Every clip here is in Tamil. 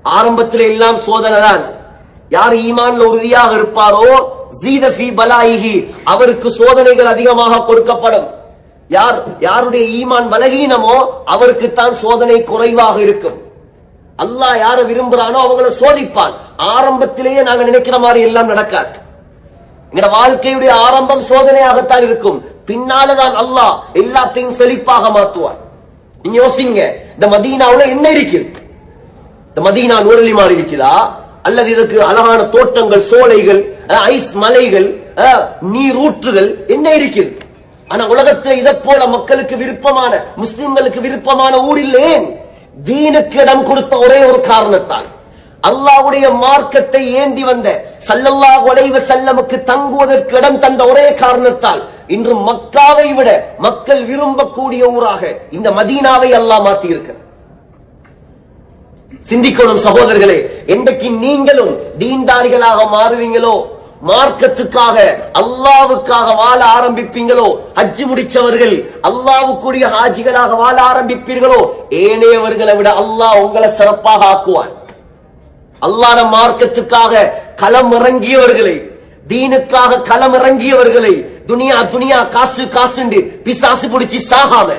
ஆரம்பத்தில் எல்லாம் சோதனை தான். யார் ஈமான்ல உறுதியாக இருப்பாரோ ஜீத ஃபீ பலாயிஹி, அவருக்கு சோதனைகள் அதிகமாக கொடுக்கப்படும். யாருடைய ஈமான் பலகீனமோ அவருக்கு தான் சோதனை குறைவாக இருக்கும். அல்லாஹ் யாரை விரும்புறானோ அவங்களை சோதிப்பான். ஆரம்பத்திலேயே நாங்க நினைக்கிற மாதிரி எல்லாம் நடக்காது. எங்க வாழ்க்கையுடைய ஆரம்பம் சோதனையாகத்தான் இருக்கும். பின்னால்தான் அல்லாஹ் எல்லாத்தையும் செழிப்பாக மாற்றுவான். நீங்க யோசிங்க, இந்த மதீனாவுல என்ன இருக்குது? இந்த மதீனா நூறலி மாறி இருக்குதா, அல்லது இதுக்கு அழகான தோட்டங்கள், சோலைகள், ஐஸ் மலைகள், நீரூற்றுகள் என்ன இருக்குது? ஆனா உலகத்தில் இதை போல மக்களுக்கு விருப்பமான, முஸ்லிம்களுக்கு விருப்பமான ஊர் இல்லையே. தீனுக்கு இடம் கொடுத்த ஒரே ஒரு காரணத்தால், அல்லாஹ்வுடைய மார்க்கத்தை ஏந்தி வந்த ஸல்லல்லாஹு அலைஹி வஸல்லமுக்கு தங்குவதற்கு இடம் தந்த ஒரே காரணத்தால் இன்று மக்காவை விட மக்கள் விரும்பக்கூடிய ஊராக இந்த மதீனாவை அல்லாஹ் மாத்தி இருக்கிறார். சிந்திக்கணும் சகோதரர்களே, என்றைக்கு நீங்களும் தீன்தாரிகளாக மாறுவீங்களோ, மார்க்கத்துக்காக அல்லாவுக்காக வாழ ஆரம்பிப்பீங்களோ, ஹஜ் முடிச்சவர்கள் அல்லாவுக்குரிய ஹாஜிகளாக வாழ ஆரம்பிப்பீர்களோ, ஏனையவர்களை விட அல்லாஹ் உங்களை சிறப்பாக ஆக்குவார். அல்லாஹ் மார்க்கத்துக்காக களம் இறங்கியவர்களை, தீனுக்காக களம் இறங்கியவர்களை, துனியா துனியா காசு காசுண்டு பிசாசு பிடிச்சி சாகாம,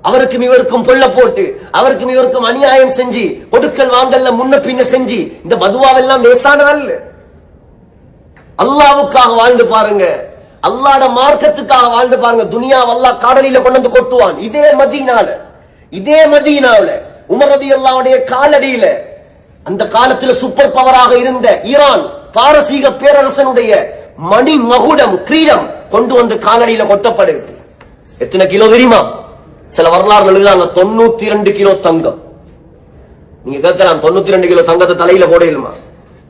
அவருக்கும் இவருக்கும் பொல்ல போட்டு, அவருக்கும் இவருக்கும் அநியாயம் செஞ்சு, கொடுக்கல் வாங்கல்ல முன்ன பின்ன செஞ்சு, இந்த மதுவாவெல்லாம் லேசானதல்ல. அல்லாவுக்காக வாழ்ந்து பாருங்க, அல்லாஹ்வுடைய மார்க்கத்துக்காக வாழ்ந்து பாருங்க. துனியா அல்லாஹ் காடலில கொண்டு வந்து கொட்டுவான். இதே மதீனாவுல உமர் ரலியல்லாஹுடைய காலடியில, அந்த காலத்துல சூப்பர் பவராக இருந்த ஈரான் பாரசீக பேரரசனுடைய மணி மகுடம், கிரீடம் கொண்டு வந்து காலடியில கொட்டப்படுது. எத்தனை கிலோ தெரியுமா? சில வரலாறு எழுதுறாங்க 92 கிலோ தங்கம். நீங்க கேட்கலாம், 92 கிலோ தங்கத்தை தலையில போடலுமா?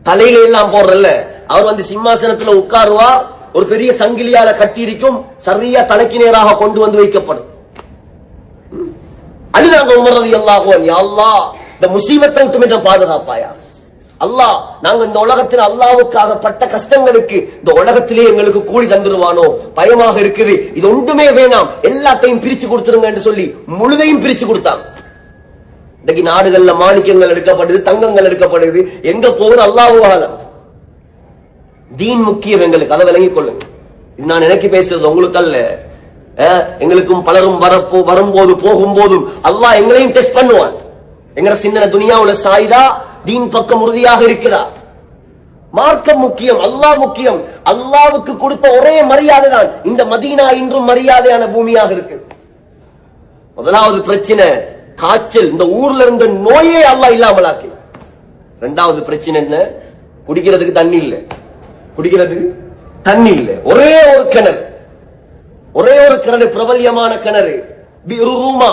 தலையில எல்லாம் போடுறல்ல. அவர் வந்து சிம்மாசனத்துல உட்காருவா, ஒரு பெரிய சங்கிலியால கட்டி இருக்கும், சரியா தலைக்கு நேராக கொண்டு வந்து வைக்கப்படும். அல்லாஹ் உமர் ரலியல்லாஹு அன்ஹு, யா அல்லாஹ் இந்த முசீபத்தை விட்டு பாதுகாப்பாயா அல்லாஹ். நாங்க இந்த உலகத்தில் அல்லாஹ்வுக்காக பட்ட கஷ்டங்களுக்கு இந்த உலகத்திலே எங்களுக்கு கூலி தந்துருவானோ பயமாக இருக்குது. இது ஒன்றுமே வேணாம், எல்லாத்தையும் பிரிச்சு கொடுத்துருங்க என்று சொல்லி முழுதையும் பிரிச்சு கொடுத்தாங்க. இன்னைக்கு நாடுகள்ல மாணிக்கங்கள் எடுக்கப்படுது, தங்கங்கள் எடுக்கப்படுது. எங்க போகுது? அல்லாஹ்வு ஆலம். தீன் முக்கியம் எங்களுக்கு, அதை விளங்கிக் கொள்ளுங்க. இது நான் எனக்கு பேசுறது உங்களுக்கு அல்ல. எங்களுக்கும் பலரும் வரும்போது போகும்போதும் அல்லாஹ் எங்களையும் டெஸ்ட் பண்ணுவான். எங்கட சின்ன துனியாவுல சாயுதா, தீன் பக்கம் உறுதியாக இருக்கிறார். மார்க்கம் முக்கியம், அல்லாஹ் முக்கியம். அல்லாஹ்வுக்கு கொடுத்த ஒரே மரியாதை தான் இந்த மதீனா இன்றும் மரியாதையான பூமியாக இருக்கு. முதலாவது பிரச்சனை காய்ச்சல், இந்த ஊர்ல இருந்த நோயே அல்லாஹ் இல்லாமல் ஆக்கி. இரண்டாவது பிரச்சனை என்ன? குடிக்கிறதுக்கு தண்ணி இல்ல. ஒரே ஒரு கிணறு, பிரபல்யமான கிணறு பிரு ரூமா.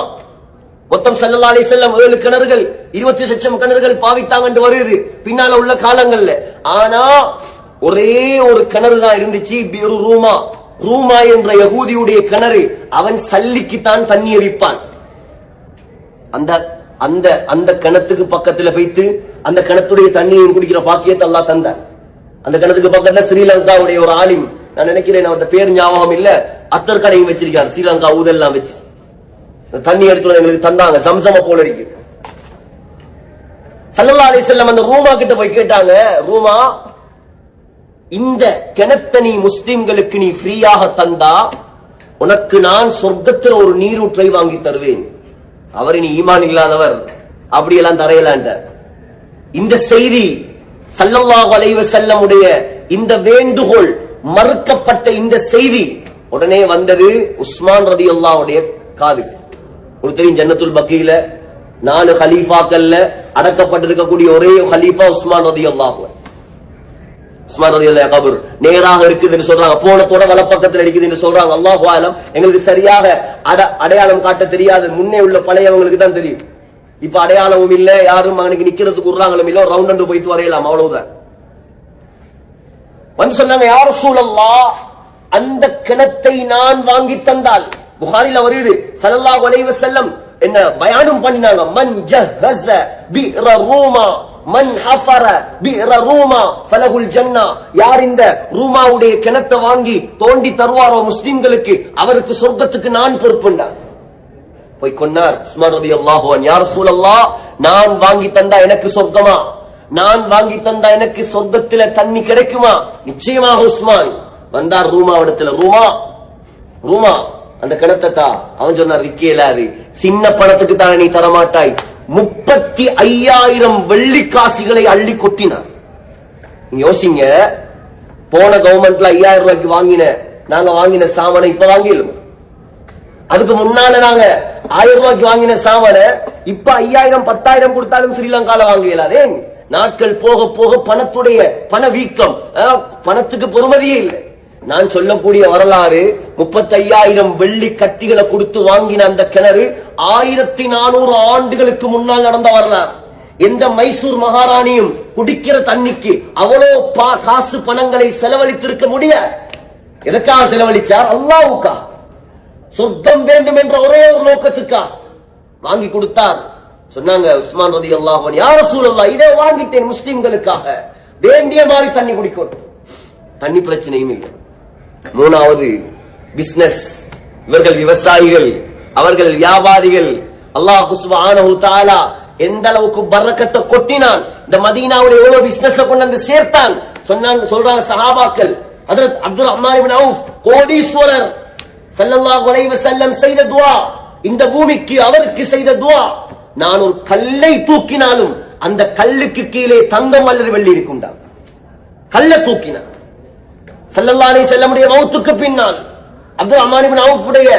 மொத்தம் ஸல்லல்லாஹு அலைஹி வஸல்லம் 7 கிணறுகள், 20 லட்சம் கிணறுகள் பாவித்தாங்க என்று வருது பின்னால உள்ள காலங்கள்ல. ஆனா ஒரே ஒரு கிணறு தான் இருந்துச்சு, பிரு ரூமா. ரூமா என்ற யகூதியுடைய கிணறு. அவன் சல்லிக்குத்தான் தண்ணி விற்பான். அந்த கிணத்துக்கு பக்கத்துல வைத்து அந்த கிணத்துடைய தண்ணியை குடிக்கிற பாக்கியத்தை அல்லாஹ் தந்தார். அந்த கிணத்துக்கு பக்கத்துல ஸ்ரீலங்காவுடைய ஒரு ஆலிம், நான் நினைக்கிறேன் அவருடைய பேர் ஞாபகம் இல்ல, அத்தர் கடையும் வச்சிருக்காரு. ஸ்ரீலங்கா ஊதெல்லாம் வச்சு தண்ணி எடுத்து எங்களுக்கு தந்தாங்க, சம்சம போல இருக்கு. ஸல்லல்லாஹு அலைஹி வஸல்லம் அந்த ரூமா கிட்ட போய் கேட்டாங்க, ரூமா, இந்த கிணத்தனி முஸ்லிம்களுக்கு நீ ஃப்ரீயாக தந்தா உனக்கு நான் சொர்க்கத்தில் ஒரு நீரூற்றை வாங்கி தருவேன். அவர் நீ ஈமான் இல்லாதவர், அப்படியெல்லாம் தரையலான்றார். இந்த செய்தி ஸல்லல்லாஹு அலைஹி வஸல்லம் உடைய இந்த வேண்டுகோள் மறுக்கப்பட்ட இந்த செய்தி உடனே வந்தது உஸ்மான் ரலியல்லாஹுடைய காதுக்கு. உங்களுக்கு தெரியும், ஜன்னத்துல் பக்கீல 4 கலீஃபாக்கள்ல அடக்கப்பட்டிருக்கக்கூடிய ஒரே கலீஃபா உஸ்மான் ரலியல்லாஹு. உஸ்மான் ரலியல்லாஹு கபர் நேராக இருக்குதுன்னு சொல்றாங்க, போனத்தோட வலப்பக்கத்தில் இருக்குதுன்னு சொல்றாங்க. அல்லாஹு ஆலம். எங்களுக்கு சரியாக அடையாளம் காட்ட தெரியாது, முன்னே உள்ள பழையவங்களுக்கு தான் தெரியும். இப்ப அடையாளமும் இல்ல, யாரும் அவனுக்கு நிக்கிறதுக்கு உருளாங்களும் இல்ல, ஒரு ரவுண்ட் போயிட்டு வரையலாம், அவ்வளவுதான். வந்து சொன்னாங்க, யா ரசூலல்லாஹ், அந்த கிணத்தை நான் வாங்கி தந்தால், புகாரில வருது, ஸல்லல்லாஹு அலைஹி வஸல்லம் என்ன பயானும் பண்ணினாங்க, மன் ஜஹஸ பி'r ரூமா மன் ஹஃபர பி'r ரூமா ஃபலஹுல் ஜன்னா. யார் இந்த ரூமாவுடைய கிணத்தை வாங்கி தோண்டி தருவாரோ முஸ்லிம்களுக்கு, அவருக்கு சொர்க்கத்துக்கு நான் பொறுப்புண்டான். போய் கொண்டார். உஸ்மான் ரலியல்லாஹு அன்ஹு, யா ரசூலல்லாஹ், நான் வாங்கி தந்தா எனக்கு சொர்க்கமா? நான் வாங்கி தந்தா எனக்கு சொர்க்கத்துல தண்ணி கிடைக்குமா? நிச்சயமாக உஸ்மான். வந்தார் ரூமாவிடத்துல. ரூமா அந்த கிணத்தா. அவன் சொன்னார், விக்கலாது, சின்ன பணத்துக்கு தானே நீ தரமாட்டாய். 35,000 வெள்ளிக்காசுகளை அள்ளி கொட்டினார். யோசிங்க, போன கவர்மெண்ட்ல 5,000 ரூபாய்க்கு நாங்க வாங்கின சாமானை இப்ப வாங்கிடலாம். அதுக்கு முன்னால நாங்க 1000 ரூபாய்க்கு வாங்கின சாமான இப்ப 5,000 10,000 கொடுத்தாலும் ஸ்ரீலங்கால வாங்கலாதே. நாட்கள் போக போக பணத்துடைய பணவீக்கம், பணத்துக்கு பொறுமதியே இல்லை. நான் சொல்லக்கூடிய வரலாறு, 35,000 வெள்ளி கட்டிகளை கொடுத்து வாங்கின அந்த கிணறு 1400 ஆண்டுகளுக்கு முன்னால் நடந்த வரலாறு. எந்த மைசூர் மகாராணியும் குடிக்கிற தண்ணிக்கு அவ்வளோ காசு பணங்களை செலவழித்திருக்க முடியாது. எதற்காக செலவழிச்சார்? அல்லாஹ்வுக்கா, சொர்க்கம் வேண்டும் என்ற ஒரே ஒரு நோக்கத்துக்கா வாங்கி கொடுத்தார். சொன்னாங்க உஸ்மான் ரலியல்லாஹு அன்ஹு, யா ரசூலல்லாஹ், இதை வாங்கிட்டேன் முஸ்லிம்களுக்காக, வேண்டிய மாதிரி தண்ணி குடிக்கட்டும், தண்ணி பிரச்சனையும் இல்லை. மூணாவது பிசினஸ். இவர்கள் விவசாயிகள், அவர்கள் வியாபாரிகள். அல்லாஹ் சுப்ஹானஹு தஆலா எந்த அளவுக்கு பரக்கத்தை கொட்டினான், இந்த மதீனாவுல எவ்வளவு பிசினஸ் கொண்டு வந்து சேர்த்தான். சொல்றாங்க சஹாபாக்கள், ஹஜ்ரத் அப்துல் ரஹ்மான் இப்னு அவுஃப் கோடீஸ்வரர், ஸல்லல்லாஹு அலைஹி வஸல்லம் செய்த துஆ, இந்த பூமிக்கு அவருக்கு செய்த துஆ, நான் ஒரு கல்லை தூக்கினாலும் அந்த கல்லுக்கு கீழே தங்கம் அல்லது வெள்ளி இருக்கும்டா. கல்லை தூக்கினார். ஸல்லல்லாஹு அலைஹி வஸல்லம் உடைய மௌத்துக்கு பின்னால் அப்துல் ரஹ்மான் இப்னு அவுஃப் உடைய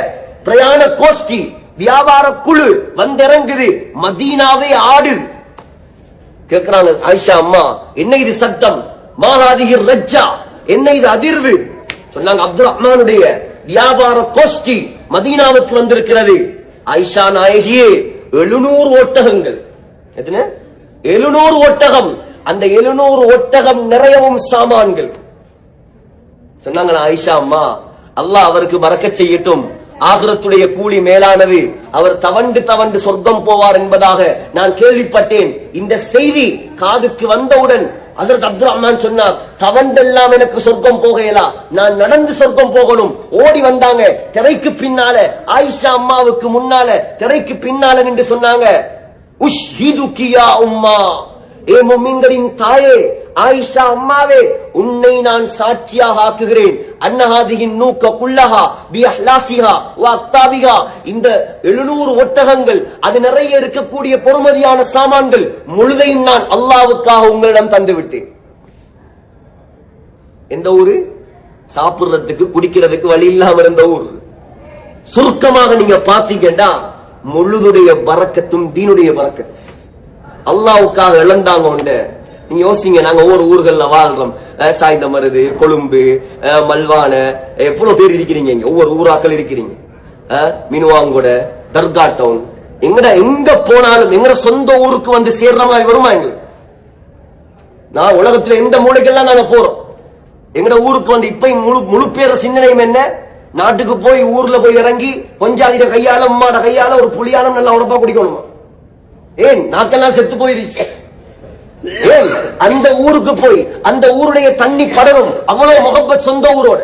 பிரயாண கோஷ்டி, வியாபார குழு வந்திறங்குது, மதீனாவே ஆடு. கேட்கிறாங்க ஆயிஷா அம்மா, என்ன இது சத்தம்? மாஹாதிஹி ரஜ்ஜா, என்ன இது அதிர்வு? சொன்னாங்க, அப்துல் ரஹ்மானுடைய வியாபார கோஷ்டி மதீனாவுக்கு வந்திருக்கிறது. ஆயிஷா நாயகியே, 700 ஒட்டகங்கள். எத்தனை? 700 ஒட்டகம். அந்த 700 ஒட்டகம் நிறையவும் சாமான்கள். சொன்னாங்க ஆயிஷா அம்மா, அல்லாஹ் அவருக்கு பரக்கத் செய்யட்டும், ஆகிரத்துடைய கூலி மேலானது, அவர் தவண்டு சொர்க்கம் போவார் என்பதாக நான் கேள்விப்பட்டேன். இந்த செய்தி காதுக்கு வந்தவுடன் ஹஜ்ரத் அப்துல் ரஹ்மான் சொன்னார், தவண்டெல்லாம் எனக்கு சொர்க்கம் போகலா, நான் நடந்து சொர்க்கம் போகணும். ஓடி வந்தாங்க. திரைக்கு பின்னால ஆயிஷா அம்மாவுக்கு முன்னால திரைக்கு பின்னால நின்று சொன்னாங்க, உஷ்ஹிதுகி யா உம்மா, ஏ முஃமின்களின் தாயே, ஆயிஷா அம்மாவே, உன்னை நான் சாட்சியாக ஆக்குகிறேன். அன்னஹாதிஹின் நூக குல்லஹா பிஅஹ்லாசிஹா வ அக்தாபிஹா, இந்த 700 ஒட்டகங்கள், அது நிறைய இருக்கக்கூடிய பொறுமதியான சாமான்கள் முழுதையும் நான் அல்லாஹ்வுக்காக உங்களிடம் தந்து விட்டேன். எந்த ஊரு? சாப்பிடுறதுக்கு குடிக்கிறதுக்கு வழி இல்லாம இருந்த ஊர். சுருக்கமாக நீங்க பாத்தீங்கன்னா முழுதுடைய பரக்கத்தும் தீனுடைய பரக்கத். அல்லாஹ்வுக்காக இழந்தாங்க உண்டு. நீங்க யோசிங்க, நாங்க ஒவ்வொரு ஊர்கள்ல வாழ்றோம். சாய்ந்த மருது, கொழும்பு, மல்வான, எவ்வளவு பேர் இருக்கிறீங்க, ஒவ்வொரு ஊராக்கள் இருக்கிறீங்க. மினுவாங்கோட, தர்கா டவுன், எங்க போனாலும் எங்க சொந்த ஊருக்கு வந்து சேர்ற மாதிரி வருமா எங்களுக்கு? நான் உலகத்துல எந்த மூளைக்கெல்லாம் நாங்க போறோம், எங்கட ஊருக்கு வந்து இப்ப முழு பேர சிந்தனையும் என்ன? நாட்டுக்கு போய் ஊர்ல போய் இறங்கி கொஞ்சாதிர கையால அம்மாட கையால ஒரு புளியானம் நல்லா உடப்பா குடிக்கணுமா? ஏன் நாக்கெல்லாம் செத்து போயிருச்சு? ஏன் அந்த ஊருக்கு போய் அந்த ஊருடைய தண்ணி படரும், அவ்வளவு முகப்பத் சொந்த ஊரோட.